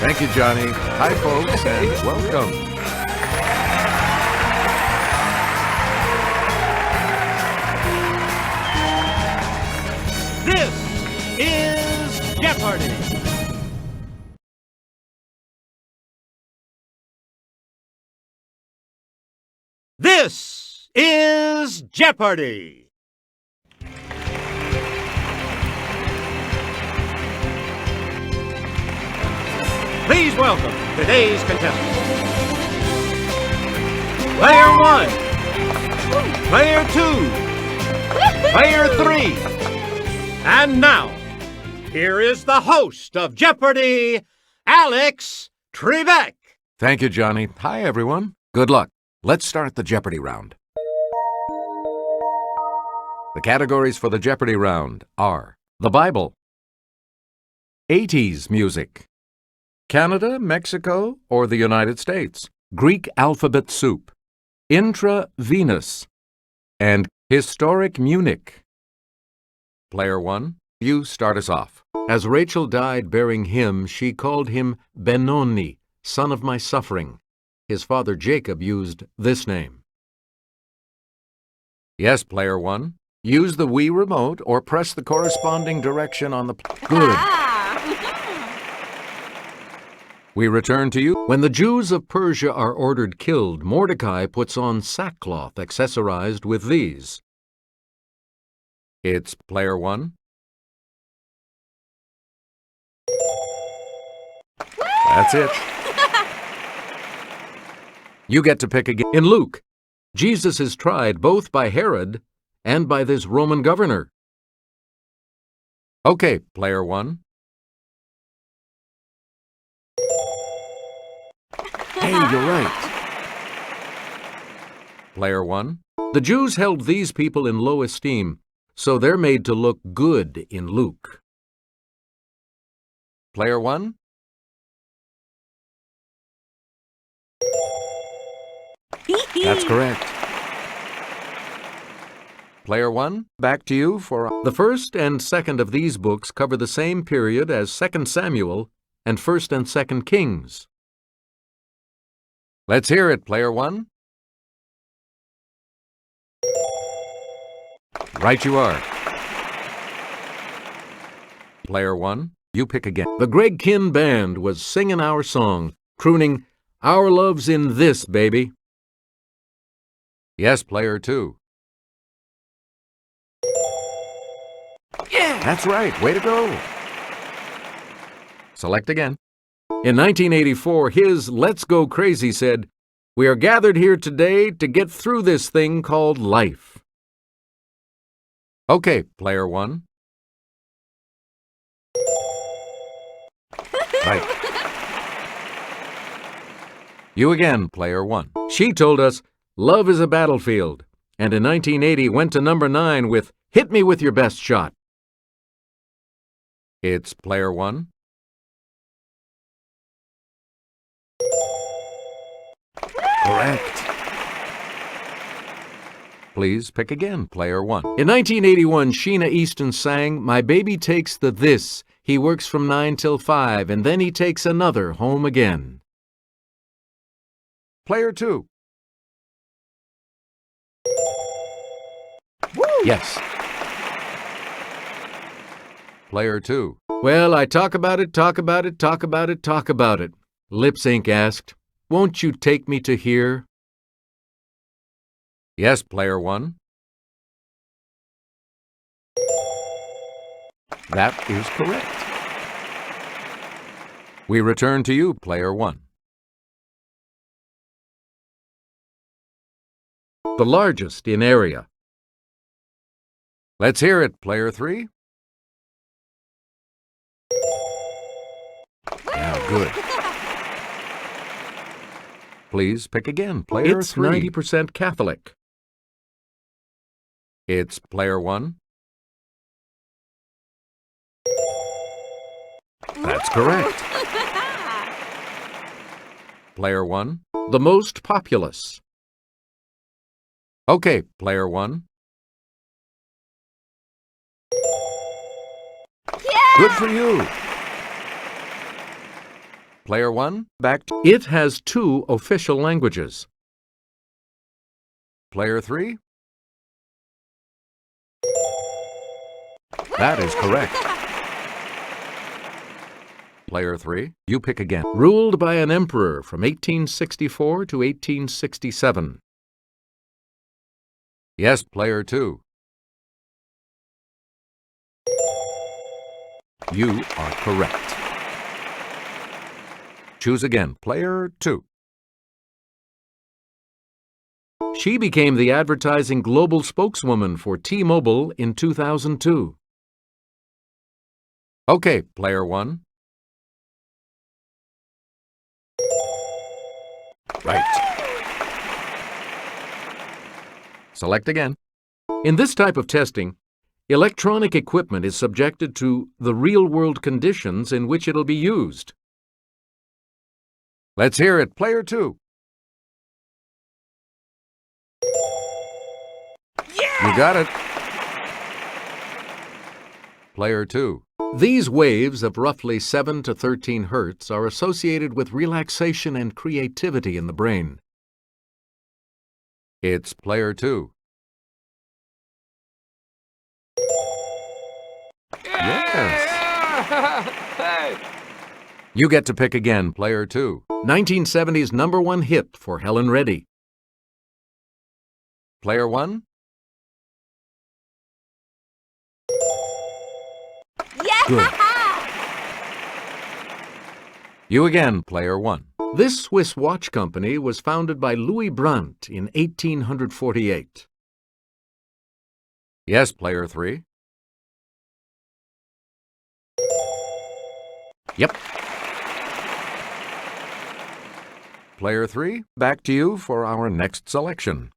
Thank you, Johnny. Hi, folks, and welcome. This is Jeopardy! This is Jeopardy! Please welcome today's contestants. Player 1, Player 2, Player 3, and now, here is the host of Jeopardy, Alex Trebek. Thank you, Johnny. Hi, everyone. Good luck. Let's start the Jeopardy round. The categories for the Jeopardy round are the Bible, 80s music, Canada, Mexico, or the United States, Greek alphabet soup, intravenous, and historic Munich. Player 1, you start us off. As Rachel died bearing him, she called him Benoni, son of my suffering. His father Jacob used this name. Yes, Player 1. Use the Wii remote or press the corresponding direction on the... Good. We return to you. When the Jews of Persia are ordered killed, Mordecai puts on sackcloth accessorized with these. It's Player 1. That's it. You get to pick again. In Luke, Jesus is tried both by Herod and by this Roman governor. Okay, Player 1. Hey, you're right. Player 1. The Jews held these people in low esteem, so they're made to look good in Luke. Player 1. That's correct. Player 1, back to you for... The first and second of these books cover the same period as 2 Samuel and 1 and 2 Kings. Let's hear it, Player 1. Right you are. Player 1, you pick again. The Greg Kihn Band was singing our song, crooning, "Our love's in this, baby." Yes, Player 2. Yeah! That's right. Way to go. Select again. In 1984, his Let's Go Crazy said, "We are gathered here today to get through this thing called life." Okay, Player 1. Right. You again, Player 1. She told us, "Love is a battlefield," and in 1980 went to number 9 with "Hit Me With Your Best Shot." It's Player 1. Correct. Please pick again, Player 1. In 1981, Sheena Easton sang, "My baby takes the this. He works from 9 till 5, and then he takes another home again." Player 2. Woo! Yes. Player 2. Well, I talk about it, talk about it, talk about it, talk about it. Lip Sync asked, "Won't you take me to here?" Yes, Player 1. That is correct. We return to you, Player 1. The largest in area. Let's hear it, Player 3. Yeah, good. Please pick again, Player 3. It's 90% Catholic. It's Player 1. That's correct. Player 1. The most populous. Okay, Player 1. Yeah! Good for you. Player 1, back to... It has 2 official languages. Player 3. That is correct. Player 3, you pick again. Ruled by an emperor from 1864 to 1867. Yes, Player 2. You are correct. Choose again, Player 2. She became the advertising global spokeswoman for T-Mobile in 2002. Okay, Player 1. Right. Select again. In this type of testing, electronic equipment is subjected to the real-world conditions in which it'll be used. Let's hear it, Player 2. Yeah! You got it. Player 2. These waves of roughly 7 to 13 Hz are associated with relaxation and creativity in the brain. It's Player 2. Yes. You get to pick again, Player 2. 1970's #1 hit for Helen Reddy. Player 1. Yeah! Good. You again, Player 1. This Swiss watch company was founded by Louis Brandt in 1848. Yes, Player 3. Yep. Player 3, back to you for our next selection.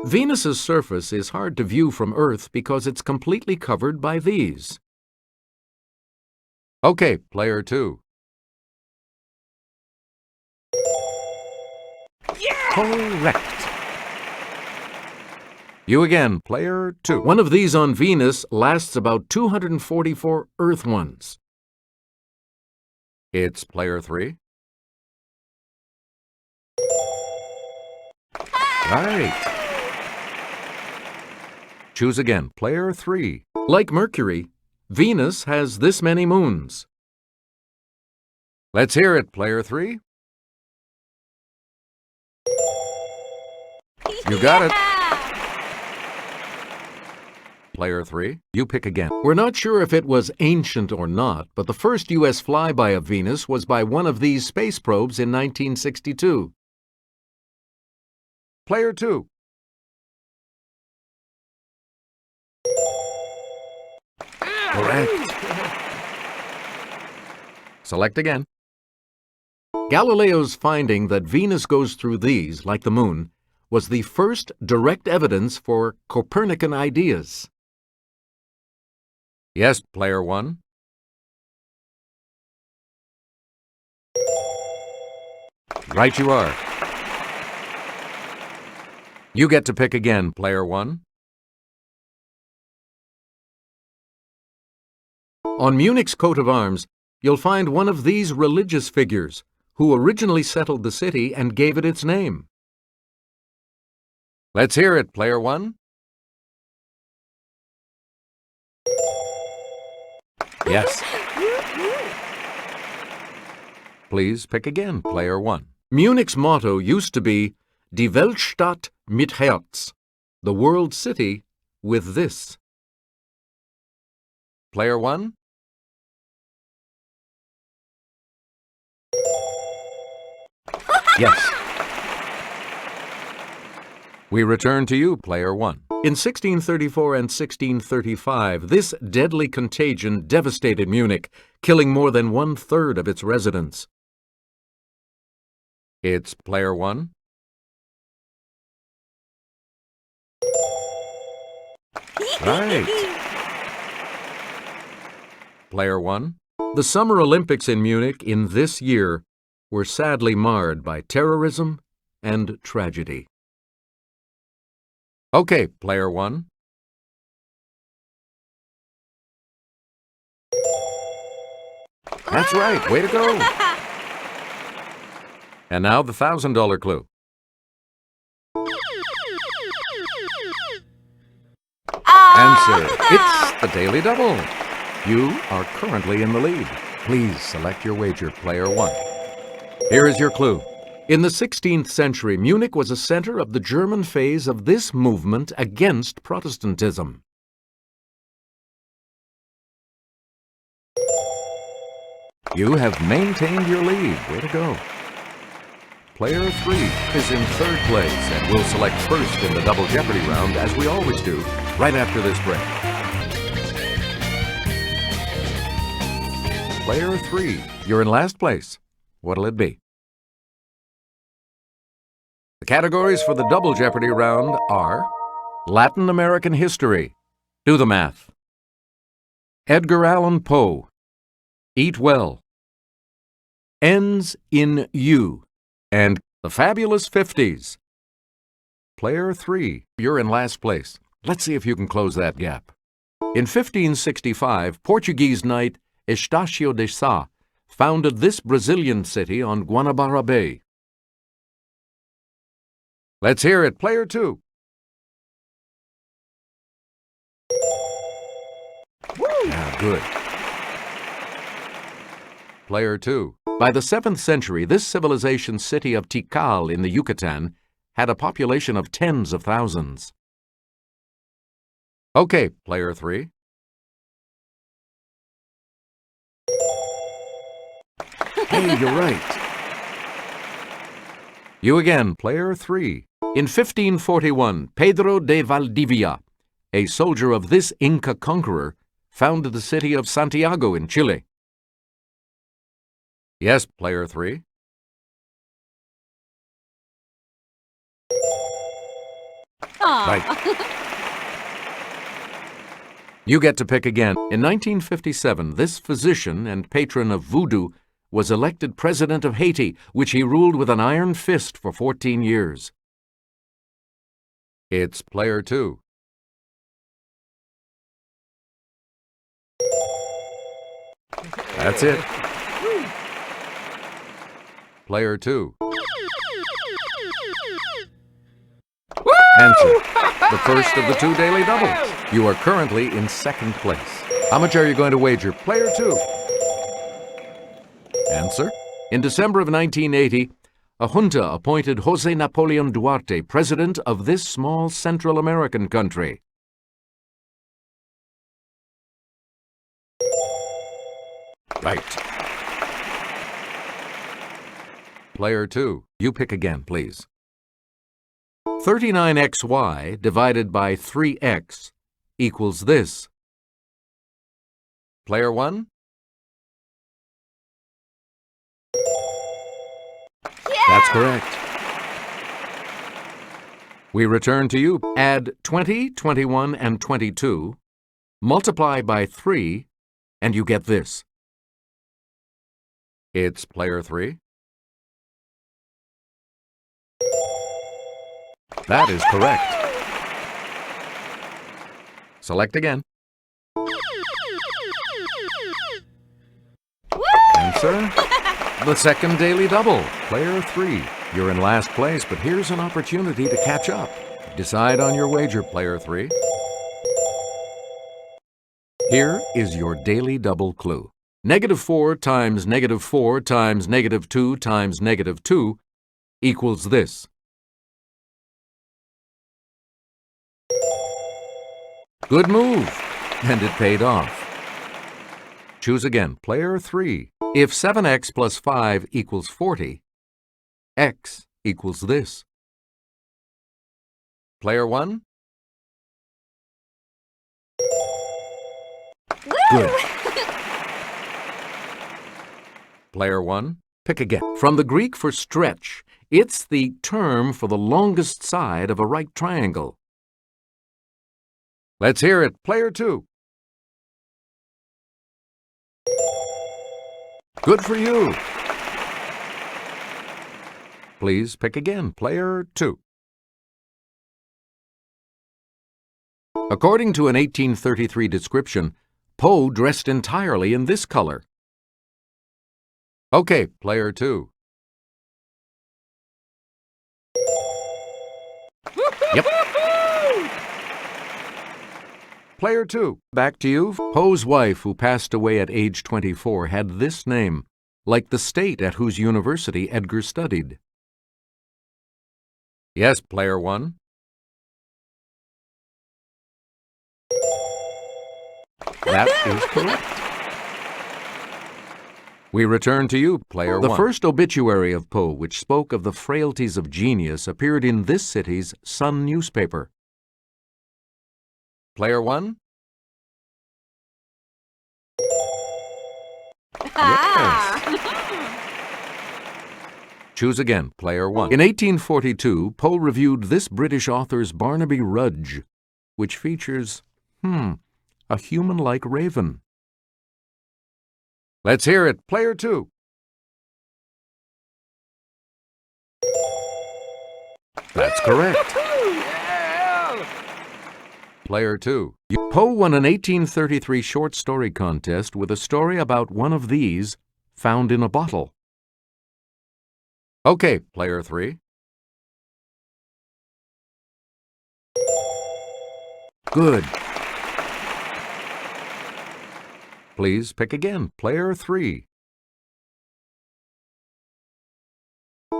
Venus's surface is hard to view from Earth because it's completely covered by these. Okay, Player 2. Yeah! Correct. You again, Player 2. One of these on Venus lasts about 244 Earth ones. It's Player 3. Right. Choose again, Player 3. Like Mercury, Venus has this many moons. Let's hear it, Player 3. You got it. Player 3, you pick again. We're not sure if it was ancient or not, but the first U.S. flyby of Venus was by one of these space probes in 1962. Player 2. Correct. Select again. Galileo's finding that Venus goes through these, like the Moon, was the first direct evidence for Copernican ideas. Yes, Player 1. Right you are. You get to pick again, Player 1. On Munich's coat of arms, you'll find one of these religious figures who originally settled the city and gave it its name. Let's hear it, Player 1. Yes. Please pick again, Player 1. Munich's motto used to be Die Weltstadt mit HERZ, the world city with this. Player 1. Yes. We return to you, Player 1. In 1634 and 1635, this deadly contagion devastated Munich, killing more than 1/3 of its residents. It's Player 1. Right. Player 1. The Summer Olympics in Munich in this year were sadly marred by terrorism and tragedy. Okay, Player 1. That's right. Way to go. And now the $1,000 clue. Answer. It's the Daily Double. You are currently in the lead. Please select your wager, player 1. Here is your clue. In the 16th century, Munich was a center of the German phase of this movement against Protestantism. You have maintained your lead. Way to go. Player 3 is in third place and will select first in the Double Jeopardy round, as we always do, right after this break. Player 3, you're in last place. What'll it be? The categories for the Double Jeopardy round are Latin American history. Do the math. Edgar Allan Poe. Eat well. Ends in U. And the fabulous 50s. Player 3, you're in last place. Let's see if you can close that gap. In 1565, Portuguese knight ESTACIO de Sá founded this Brazilian city on Guanabara Bay. Let's hear it, player 2. Yeah, good. Player 2. By the 7th century, this civilization city of Tikal in the Yucatan had a population of tens of thousands. Okay, player 3. Hey, you're right. You again, player 3. In 1541, Pedro de Valdivia, a soldier of this Inca conqueror, founded the city of Santiago in Chile. Yes, player 3. Right. You get to pick again. In 1957, this physician and patron of voodoo was elected president of Haiti, which he ruled with an iron fist for 14 years. It's player 2. That's it. Player 2. Answer. The first of the 2 daily doubles. You are currently in second place. How much are you going to wager? Player 2. Answer. In December of 1980, a junta appointed Jose Napoleon Duarte president of this small Central American country. Right. Player 2, you pick again, please. 39xy divided by 3x equals this. Player 1? Yeah! That's correct. We return to you. Add 20, 21, and 22. Multiply by 3, and you get this. It's player 3. That is correct. Select again. Answer. The second daily double. Player 3. You're in last place, but here's an opportunity to catch up. Decide on your wager, player 3. Here is your daily double clue. -4 times -4 times -2 times -2 equals this. Good move, and it paid off. Choose again, player 3. If 7x plus 5 equals 40, x equals this. Player 1? Good. Player 1, pick again. From the Greek for stretch, it's the term for the longest side of a right triangle. Let's hear it, player 2. Good for you. Please pick again, player 2. According to an 1833 description, Poe dressed entirely in this color. Okay, player 2. Yep. Player 2, back to you. Poe's wife, who passed away at age 24, had this name, like the state at whose university Edgar studied. Yes, player 1. That is correct. We return to you, player 1. The first obituary of Poe, which spoke of the frailties of genius, appeared in this city's Sun newspaper. Player 1? Yes. Choose again, player 1. In 1842, Poe reviewed this British author's Barnaby Rudge, which features, a human-like raven. Let's hear it, player 2. That's correct. Player 2. Poe won an 1833 short story contest with a story about one of these found in a bottle. Okay, player 3. Good. Please pick again, player 3.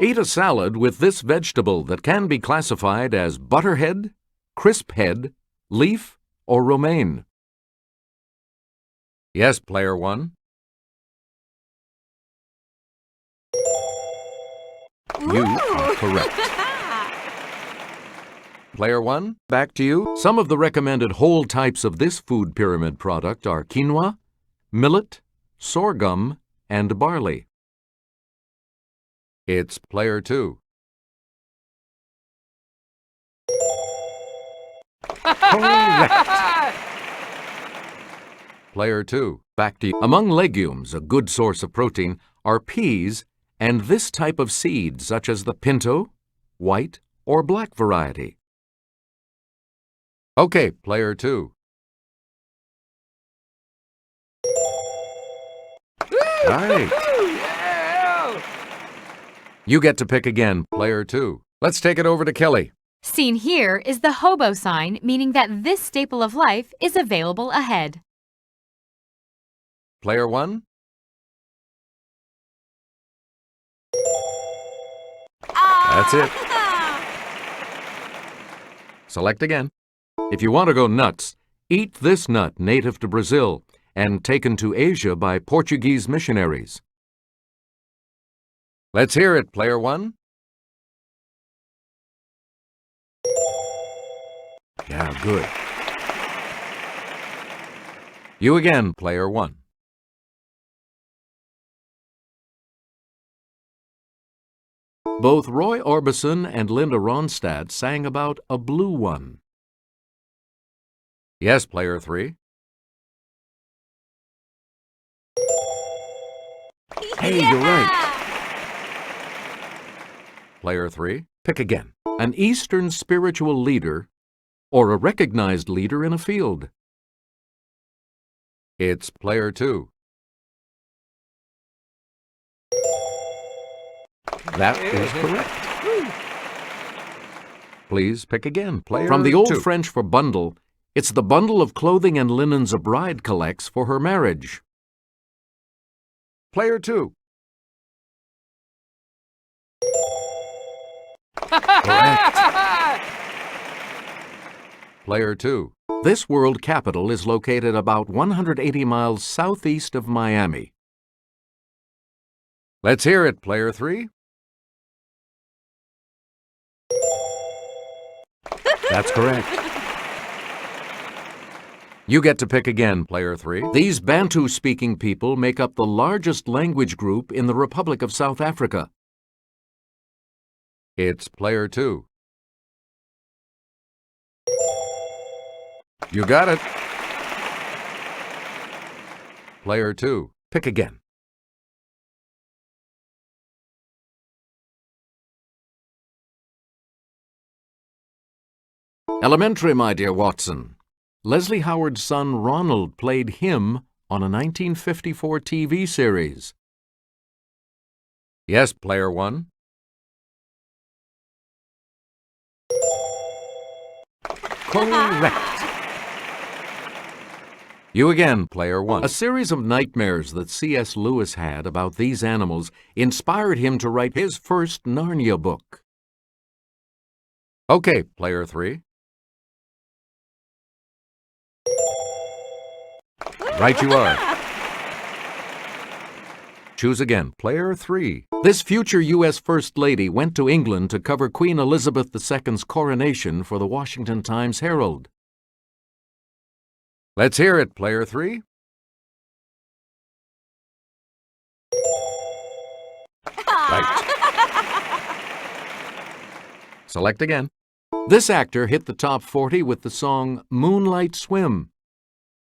Eat a salad with this vegetable that can be classified as butterhead, crisphead, leaf, or romaine. Yes, player 1. You are correct. Player 1, back to you. Some of the recommended whole types of this food pyramid product are quinoa, millet, sorghum, and barley. It's player 2. Correct. Player 2, back to you. Among legumes, a good source of protein, are peas and this type of seed, such as the pinto, white, or black variety. Okay, player 2. Right. You get to pick again, player 2. Let's take it over to Kelly. Seen here is the hobo sign, meaning that this staple of life is available ahead. Player 1. That's it. Select again. If you want to go nuts, eat this nut native to Brazil and taken to Asia by Portuguese missionaries. Let's hear it, player 1. Yeah, good. You again, player 1. Both Roy Orbison and Linda Ronstadt sang about a blue one. Yes, player 3. Hey, you're right. Player 3, pick again. An Eastern spiritual leader or a recognized leader in a field. It's player 2. That is correct. Please pick again, player 2. From the Old French for bundle, it's the bundle of clothing and linens a bride collects for her marriage. Player 2. Correct. Player 2. This world capital is located about 180 miles southeast of Miami. Let's hear it, player 3. That's correct. You get to pick again, player 3. These Bantu-speaking people make up the largest language group in the Republic of South Africa. It's player 2. You got it. Player 2, pick again. Elementary, my dear Watson. Leslie Howard's son Ronald played him on a 1954 TV series. Yes, player 1. Correct. You again, player 1. A series of nightmares that C.S. Lewis had about these animals inspired him to write his first Narnia book. Okay, player 3. Right you are. Choose again, player 3. This future U.S. First Lady went to England to cover Queen Elizabeth II's coronation for the Washington Times-Herald. Let's hear it, player 3. Right. Select again. This actor hit the top 40 with the song Moonlight Swim.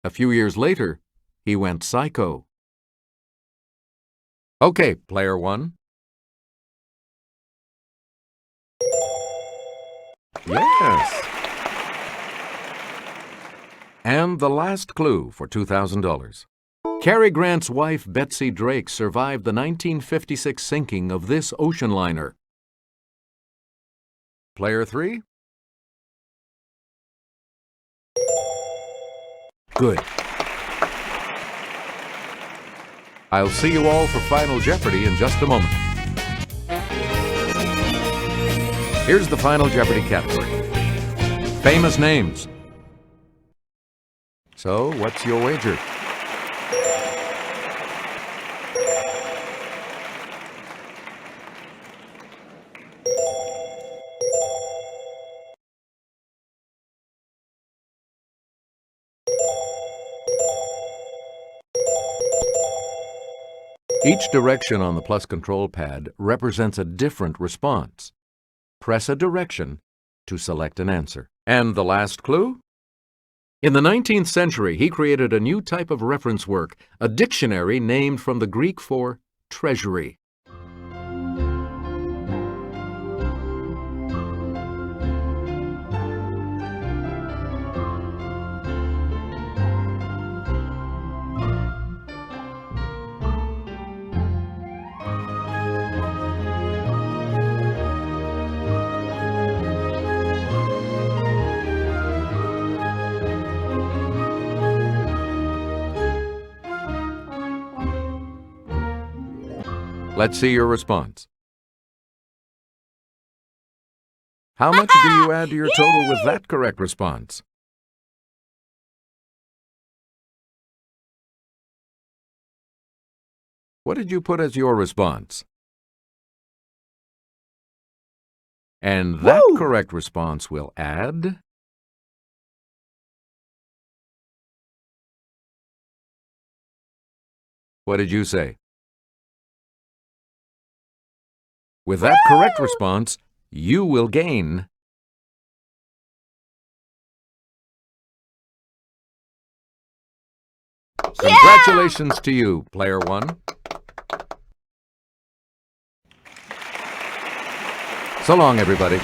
A few years later, he went psycho. Okay, player 1. Yes. And the last clue for $2,000. Cary Grant's wife, Betsy Drake, survived the 1956 sinking of this ocean liner. Player 3. Good. I'll see you all for Final Jeopardy in just a moment. Here's the Final Jeopardy category. Famous names. So, what's your wager? Each direction on the plus control pad represents a different response. Press a direction to select an answer. And the last clue? In the 19th century, he created a new type of reference work, a dictionary named from the Greek for treasury. Let's see your response. How much do you add to your total with that correct response? What did you put as your response? And that correct response will add... What did you say? With that correct response, you will gain Congratulations to you, player 1. So long, everybody.